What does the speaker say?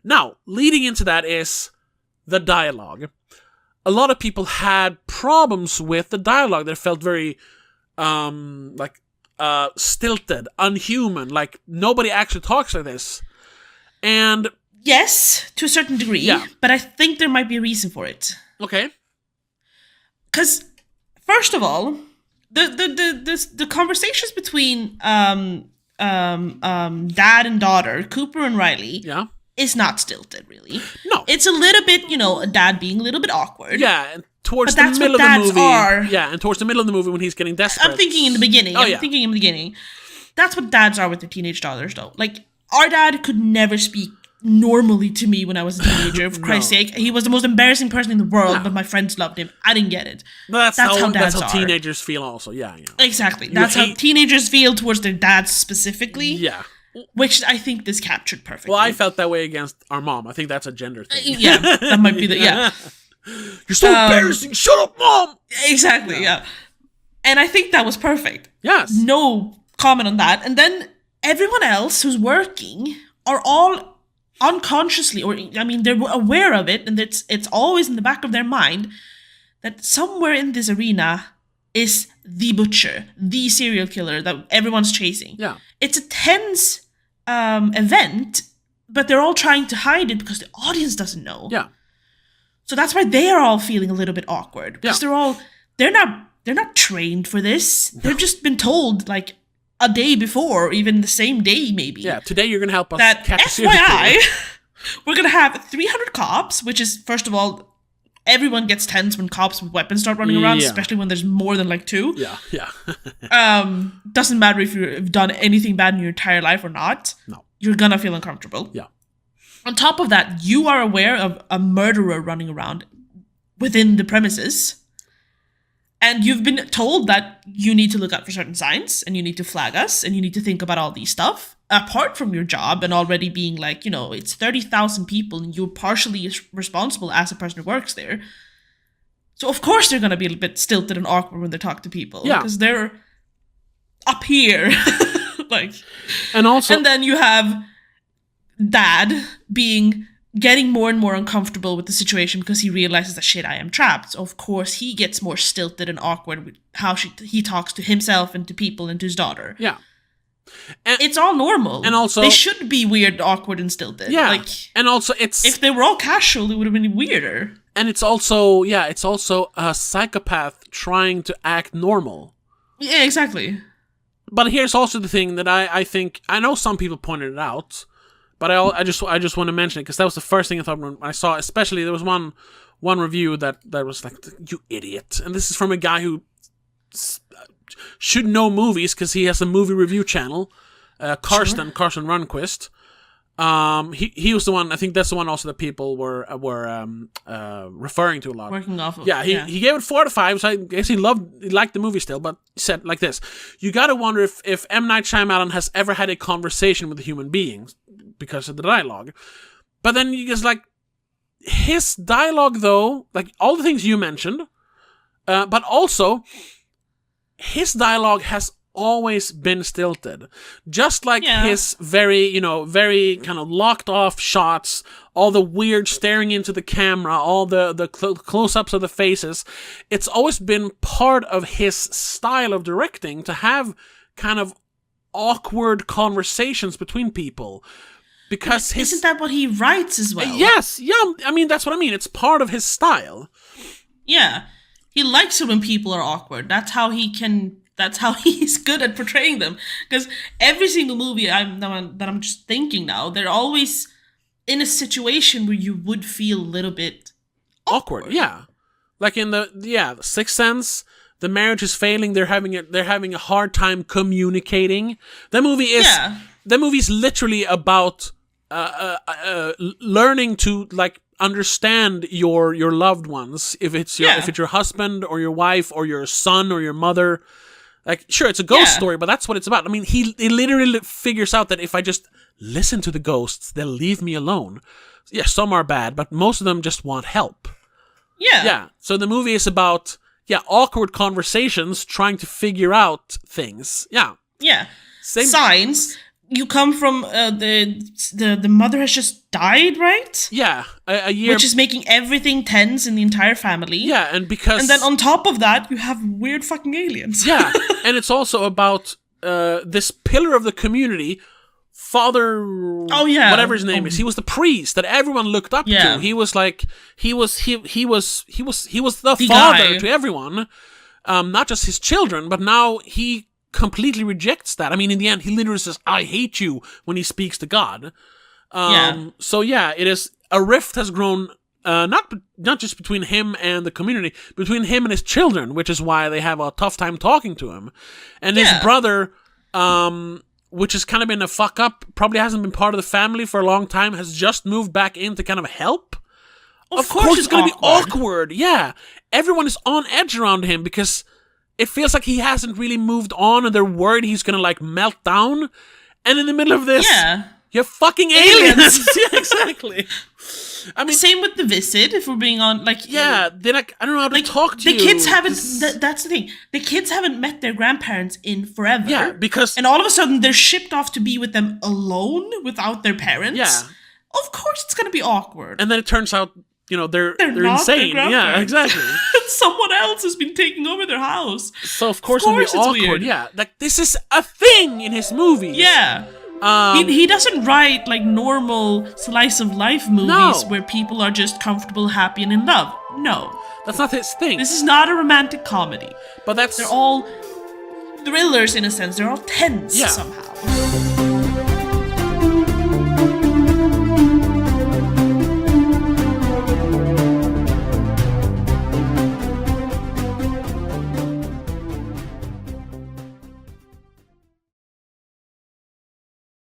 Now, leading into that is the dialogue. A lot of people had problems with the dialogue that felt very, stilted, unhuman, like nobody actually talks like this. And... Yes, to a certain degree, but I think there might be a reason for it. Okay. Because, first of all, the conversations between dad and daughter, Cooper and Riley, is not stilted, really. No. It's a little bit, dad being a little bit awkward. Yeah, and towards the middle of the movie. Yeah, and towards the middle of the movie when he's getting desperate. I'm thinking in the beginning. That's what dads are with their teenage daughters, though. Like, our dad could never speak normally to me when I was a teenager, for Christ's sake. He was the most embarrassing person in the world, but my friends loved him. I didn't get it. That's how dads are. Teenagers feel also, yeah. Exactly. That's how teenagers feel towards their dads specifically. Yeah. Which I think this captured perfectly. Well, I felt that way against our mom. I think that's a gender thing. Yeah, that might be You're so embarrassing! Shut up, Mom! Exactly, yeah. And I think that was perfect. Yes. No comment on that. And then everyone else who's working are all unconsciously, they're aware of it, and it's always in the back of their mind that somewhere in this arena is the butcher, the serial killer that everyone's chasing. Yeah. It's a tense event, but they're all trying to hide it because the audience doesn't know. Yeah. So that's why they are all feeling a little bit awkward. Because they're not trained for this. They've just been told like a day before, or even the same day maybe. Yeah, today you're going to help us that catch a serial FYI, killer. We're going to have 300 cops, which is, first of all, everyone gets tense when cops with weapons start running around, especially when there's more than like two. Yeah. Doesn't matter if you've done anything bad in your entire life or not. No. You're gonna feel uncomfortable. Yeah. On top of that, you are aware of a murderer running around within the premises. And you've been told that you need to look out for certain signs, and you need to flag us, and you need to think about all these stuff, apart from your job, and already being like, it's 30,000 people, and you're partially responsible as a person who works there. So of course they're going to be a little bit stilted and awkward when they talk to people. Yeah. Because they're up here. And then you have dad getting more and more uncomfortable with the situation because he realizes that, shit, I am trapped. So of course, he gets more stilted and awkward with how he talks to himself and to people and to his daughter. Yeah. And it's all normal. And also... They should be weird, awkward, and stilted. Yeah. And also, it's... If they were all casual, it would have been weirder. And it's also a psychopath trying to act normal. Yeah, exactly. But here's also the thing that I think... I know some people pointed it out, but I just want to mention it because that was the first thing I thought when I saw. Especially there was one review that was like, "You idiot!" And this is from a guy who should know movies because he has a movie review channel, Karsten Runquist. He was the one. I think that's the one also that people were referring to a lot. Working off of. Yeah, he gave it 4 out of 5. So I guess he liked the movie still, but he said like this: you got to wonder if M. Night Shyamalan has ever had a conversation with a human being because of the dialogue. But then you just like his dialogue though, like all the things you mentioned, but also his dialogue has always been stilted, just like his very kind of locked off shots, all the weird staring into the camera, all the close-ups of the faces. It's always been part of his style of directing to have kind of awkward conversations between people, because isn't that what he writes as well? Yes, yeah. I mean, that's what I mean. It's part of his style. Yeah, he likes it when people are awkward. That's how he's good at portraying them. Because every single movie that I'm just thinking now, they're always in a situation where you would feel a little bit awkward. Yeah, like in the Sixth Sense, the marriage is failing. They're having a hard time communicating. The movie is literally about learning to like understand your loved ones. If it's your husband or your wife or your son or your mother. Like, sure, it's a ghost story, but that's what it's about. I mean, he literally figures out that if I just listen to the ghosts, they'll leave me alone. Yeah, some are bad, but most of them just want help. Yeah. Yeah, so the movie is about, awkward conversations trying to figure out things. Yeah. Yeah. Signs. you come from the mother has just died, right? Yeah, a year. Which is making everything tense in the entire family. Yeah, and because... And then on top of that, you have weird fucking aliens. Yeah, and it's also about this pillar of the community, Father... Oh, yeah. Whatever his name is. He was the priest that everyone looked up Yeah. to. He was like... He was the father guy. to everyone. Not just his children, but now he completely rejects that. I mean, in the end, he literally says, "I hate you," when he speaks to God. So yeah, it is... A rift has grown, not just between him and the community, between him and his children, which is why they have a tough time talking to him. And his brother, which has kind of been a fuck up, probably hasn't been part of the family for a long time, has just moved back in to kind of help. Of course it's going to be awkward. Yeah. Everyone is on edge around him because it feels like he hasn't really moved on and they're worried he's going to like melt down. And in the middle of this, you're fucking aliens. Yeah, exactly. I mean, same with the visit. If we're being on, like, they're like, I don't know how to talk to you. The kids haven't. That's the thing. The kids haven't met their grandparents in forever. Yeah, because and all of a sudden they're shipped off to be with them alone without their parents. Yeah, of course it's gonna be awkward. And then it turns out, they're not insane. Yeah, exactly. Someone else has been taking over their house. So of course it'll be awkward. Weird. Yeah, like this is a thing in his movies. Yeah. He doesn't write like normal slice of life movies where people are just comfortable, happy, and in love. No. That's not his thing. This is not a romantic comedy. But they're all thrillers in a sense. They're all tense somehow.